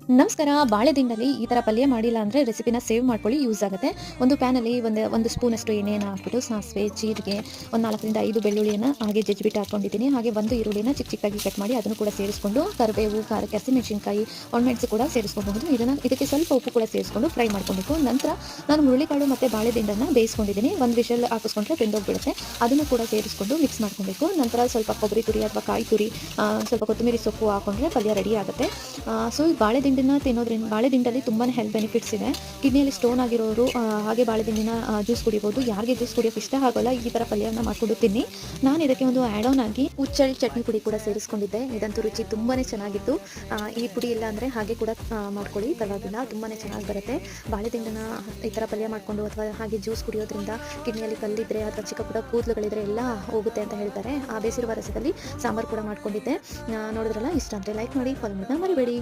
ನಮಸ್ಕಾರ. ಬಾಳೆದಿಂಡಲ್ಲಿ ಈ ಥರ ಪಲ್ಯ ಮಾಡಿಲ್ಲ ಅಂದರೆ ರೆಸಿಪಿನ ಸೇವ್ ಮಾಡ್ಕೊಳ್ಳಿ, ಯೂಸ್ ಆಗುತ್ತೆ. ಒಂದು ಪ್ಯಾನಲ್ಲಿ ಒಂದು ಸ್ಪೂನಷ್ಟು ಎಣ್ಣೆಯನ್ನು ಹಾಕ್ಬಿಟ್ಟು ಸಾಸಿವೆ, ಜೀರಿಗೆ, ಒಂದು 4ರಿಂದ 5 ಬೆಳ್ಳುಳ್ಳಿಯನ್ನು ಹಾಗೆ ಜಜ್ಜಿಬಿಟ್ಟು ಹಾಕ್ಕೊಂಡಿದ್ದೀನಿ. ಹಾಗೆ ಒಂದು ಈರುಳ್ಳಿನ ಚಿಕ್ಕ ಚಿಕ್ಕಾಗಿ ಕಟ್ ಮಾಡಿ ಅದನ್ನು ಕೂಡ ಸೇರಿಸ್ಕೊಂಡು ಕರಿಬೇವು, ಖಾರಕ್ಕೆ ಹಸಿಮೆಣಸಿನಕಾಯಿ, ಒಣಮೆಣಸು ಕೂಡ ಸೇರಿಸ್ಕೊಬಹುದು. ಇದಕ್ಕೆ ಸ್ವಲ್ಪ ಉಪ್ಪು ಕೂಡ ಸೇರಿಸ್ಕೊಂಡು ಫ್ರೈ ಮಾಡ್ಕೊಬೇಕು. ನಂತರ ನಾನು ಹುರುಳಿಕಾಳು ಮತ್ತು ಬಾಳೆದಿಂಡನ್ನು ಬೇಯಿಸ್ಕೊಂಡಿದ್ದೀನಿ. ಒಂದು ವಿಷಲ್ ಹಾಕಿಸ್ಕೊಂಡ್ರೆ ಬೆಂದೋಗ್ಬಿಡುತ್ತೆ. ಅದನ್ನು ಕೂಡ ಸೇರಿಸ್ಕೊಂಡು ಮಿಕ್ಸ್ ಮಾಡ್ಕೊಬೇಕು. ನಂತರ ಸ್ವಲ್ಪ ಕೊಬ್ಬರಿ ತುರಿ ಅಥವಾ ಕಾಯಿ ತುರಿ, ಸ್ವಲ್ಪ ಕೊತ್ತಂಬರಿ ಸೊಪ್ಪು ಹಾಕೊಂಡ್ರೆ ಪಲ್ಯ ರೆಡಿ ಆಗುತ್ತೆ. ಸೊ ಈ ಬಾಳೆದಿಂಡಲ್ಲಿ ತುಂಬಾ ಹೆಲ್ತ್ ಬೆನಿಫಿಟ್ಸ್ ಇದೆ. ಕಿಡ್ನಿಯಲ್ಲಿ ಸ್ಟೋನ್ ಆಗಿರೋರು ಹಾಗೆ ಬಾಳೆದಿಂಡಿನ ಜ್ಯೂಸ್ ಕುಡಿಬೋದು. ಯಾರಿಗೆ ಜ್ಯೂಸ್ ಕುಡಿಯೋಕೆ ಇಷ್ಟ ಆಗೋಲ್ಲ, ಈ ಥರ ಪಲ್ಯನ ಮಾಡ್ಕೊಂಡು ತಿನ್ನಿ. ನಾನು ಇದಕ್ಕೆ ಒಂದು ಆ್ಯಡ್ ಆನ್ ಆಗಿ ಹುಚ್ಚಳ್ಳಿ ಚಟ್ನಿ ಪುಡಿ ಕೂಡ ಸೇರಿಸ್ಕೊಂಡಿದ್ದೆ. ಇದಂತೂ ರುಚಿ ತುಂಬಾ ಚೆನ್ನಾಗಿತ್ತು. ಈ ಪುಡಿ ಇಲ್ಲ ಅಂದರೆ ಹಾಗೆ ಕೂಡ ಮಾಡ್ಕೊಳ್ಳಿ, ಪರವಾಗಿಲ್ಲ, ತುಂಬಾ ಚೆನ್ನಾಗಿ ಬರುತ್ತೆ. ಬಾಳೆದಿಂಡನ ಈ ಥರ ಪಲ್ಯ ಮಾಡಿಕೊಂಡು ಅಥವಾ ಹಾಗೆ ಜ್ಯೂಸ್ ಕುಡಿಯೋದ್ರಿಂದ ಕಿಡ್ನಿಯಲ್ಲಿ ಕಲ್ಲಿದ್ದರೆ ಅಥವಾ ಚಿಕ್ಕ ಪುಟ್ಟ ಕೂದಲುಗಳಿದ್ರೆ ಎಲ್ಲ ಹೋಗುತ್ತೆ ಅಂತ ಹೇಳ್ತಾರೆ. ಆ ಬೇಸಿರುವ ರಸದಲ್ಲಿ ಸಾಂಬಾರು ಕೂಡ ಮಾಡ್ಕೊಂಡಿದ್ದೆ. ನೋಡಿದ್ರಲ್ಲ, ಇಷ್ಟ ಅಂದರೆ ಲೈಕ್ ಮಾಡಿ, ಫಾಲೋ ಮಾಡೋದನ್ನ ಮರಿಬೇಡಿ.